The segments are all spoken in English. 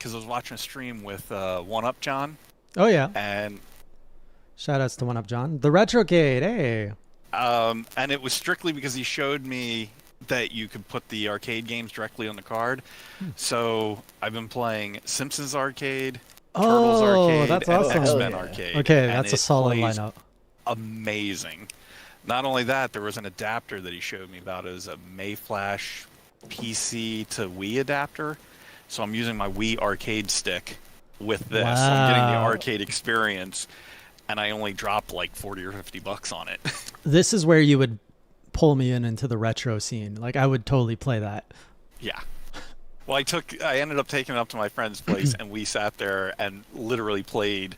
because I was watching a stream with One Up John, Oh yeah. and Shout outs to One Up John. The Retrocade, hey. and it was strictly because he showed me that you could put the arcade games directly on the card. So I've been playing Simpsons Arcade, Turtles Oh, Arcade, that's and awesome. X-Men yeah. Arcade. Okay, and that's a it solid plays lineup. amazing. Not only that, there was an adapter that he showed me about. It was a Mayflash PC to Wii adapter. So I'm using my Wii arcade stick with this. So I'm getting the Wow. arcade experience, and I only dropped like 40 or 50 bucks on it. This is where you would pull me into the retro scene. Like I would totally play that. Yeah. Well, I ended up taking it up to my friend's place, and we sat there and literally played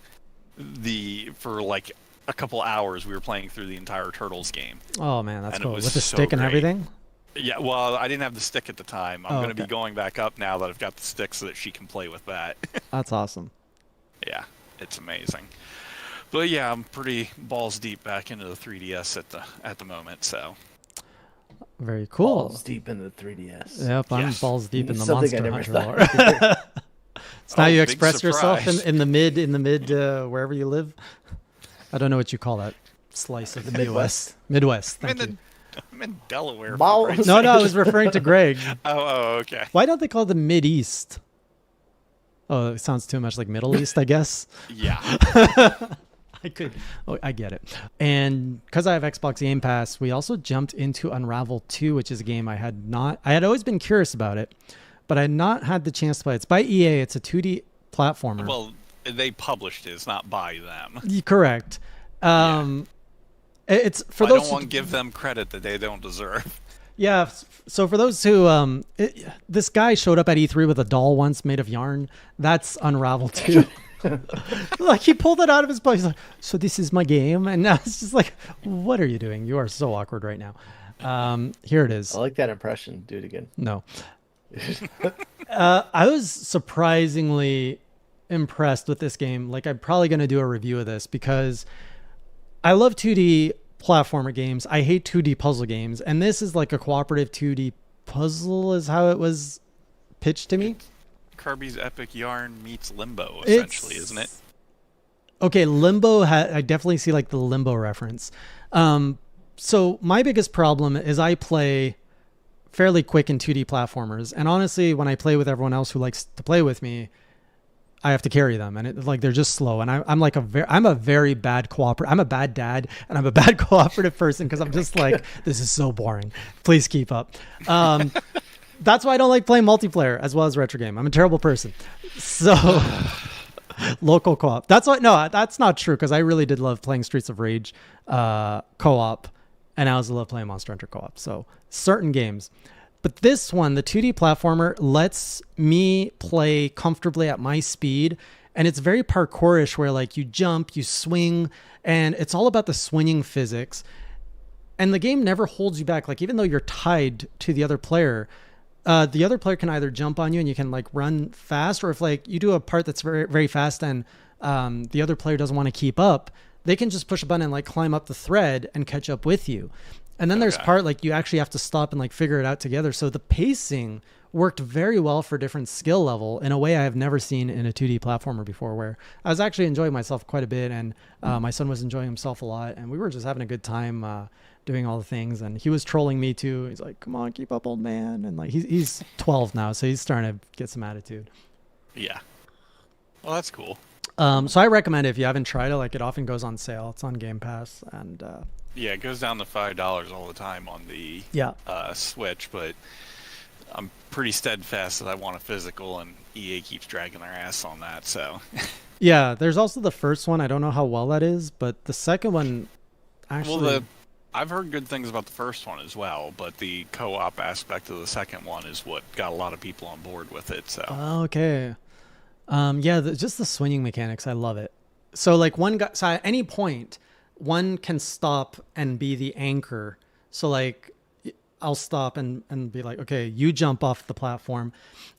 for like a couple hours. We were playing through the entire Turtles game. Oh man, that's And it cool. was With the so stick and great. everything? Yeah, well, I didn't have the stick at the time. I'm Oh, going to be okay. going back up now that I've got the stick so that she can play with that. That's awesome. Yeah, it's amazing. But yeah, I'm pretty balls deep back into the 3DS at the moment, so. Very cool. Balls deep in the 3DS. Yep, I'm Yes. balls deep in the Something I Monster never Hunter thought. lore. It's how Oh, you big express yourself surprise. in the mid wherever you live. I don't know what you call that slice of the Midwest. Midwest. I'm Thank in, you. I'm in Delaware. Wow. For Christ's No, sake. I was referring to Greg. Oh, okay. Why don't they call it the Mid East? Oh, it sounds too much like Middle East, I guess. Yeah. I get it. And because I have Xbox Game Pass, we also jumped into Unravel 2, which is a game I had always been curious about it, but I had not had the chance to play. It's by EA. It's a 2D platformer. Well, they published it. It's not by them. Correct. It's for I those don't want to give them credit that they don't deserve. Yeah. So for those who, this guy showed up at E3 with a doll once made of yarn. That's Unravel 2. Like he pulled it out of his pocket. He's like, so this is my game. And now it's just like, what are you doing? You are so awkward right now. Here it is. I like that impression. Do it again. No. I was surprisingly impressed with this game. Like I'm probably going to do a review of this because I love 2D platformer games. I hate 2D puzzle games. And this is like a cooperative 2D puzzle is how it was pitched to me. Kirby's Epic Yarn meets Limbo, essentially, isn't it? Okay, Limbo, I definitely see like the Limbo reference. So my biggest problem is I play fairly quick in 2D platformers. And honestly, when I play with everyone else who likes to play with me, I have to carry them, and they're just slow. And I'm a very bad I'm a bad dad, and I'm a bad cooperative person because I'm just like, this is so boring. Please keep up. That's why I don't like playing multiplayer as well as retro game. I'm a terrible person. So local co-op. That's not true because I really did love playing Streets of Rage co-op, and I also love playing Monster Hunter co-op. So certain games. But this one, the 2D platformer, lets me play comfortably at my speed. And it's very parkourish where like you jump, you swing, and it's all about the swinging physics. And the game never holds you back. Like even though you're tied to the other player can either jump on you and you can like run fast, or if like you do a part that's very, very fast and the other player doesn't want to keep up, they can just push a button and like climb up the thread and catch up with you. And then there's part like you actually have to stop and like figure it out together. So the pacing worked very well for different skill level in a way I have never seen in a 2D platformer before, where I was actually enjoying myself quite a bit, and my son was enjoying himself a lot, and we were just having a good time doing all the things. And he was trolling me too. He's like, come on, keep up, old man. And like he's 12 now, so he's starting to get some attitude. Yeah. Well, that's cool. So I recommend it if you haven't tried it. Like it often goes on sale. It's on Game Pass, and Yeah, it goes down to $5 all the time on the Switch, but I'm pretty steadfast that I want a physical, and EA keeps dragging their ass on that, so. Yeah, there's also the first one. I don't know how well that is, but the second one actually... Well, I've heard good things about the first one as well, but the co-op aspect of the second one is what got a lot of people on board with it, so. Okay. Yeah, just the swinging mechanics, I love it. So like so at any point, one can stop and be the anchor. So like I'll stop and be like, okay, you jump off the platform,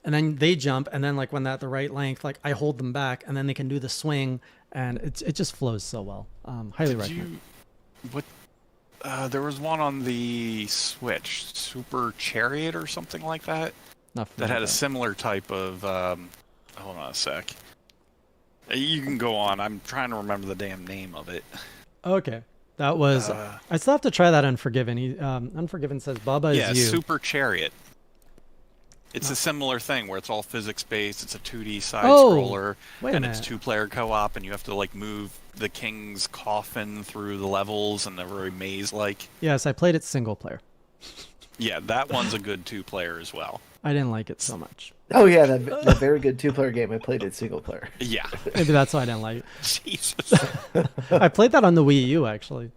and then they jump, and then like when they're at the right length, like I hold them back, and then they can do the swing, and it just flows so well. Highly recommend. There was one on the Switch, Super Chariot or something like that, Not that had a familiar similar type of Hold on a sec. You can go on. I'm trying to remember the damn name of it. Okay. That was. I still have to try that Unforgiven. Unforgiven says Bubba Yeah, is you. Super Chariot. It's a similar thing where it's all physics-based. It's a 2D side Oh, scroller, wait a and it's minute. two-player co-op, and you have to like move the king's coffin through the levels, and they're very maze-like. Yes, I played it single player. Yeah, that one's a good two-player as well. I didn't like it so much. Oh yeah, that very good 2-player game. I played it single player. Yeah. Maybe that's why I didn't like it. Jesus. I played that on the Wii U actually.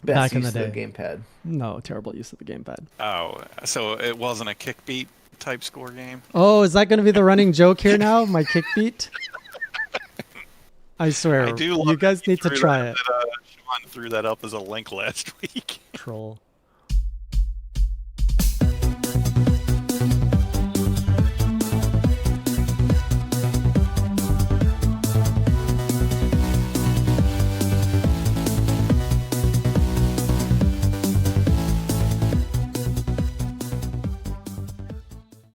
Best Back in use the of day. gamepad. No, terrible use of the gamepad. Oh, so it wasn't a kickbeat type score game? Oh, is that going to be the running joke here now? My kick beat? I swear, I do you love guys that you need to threw try that- it. that, Sean threw that up as a link last week. Troll.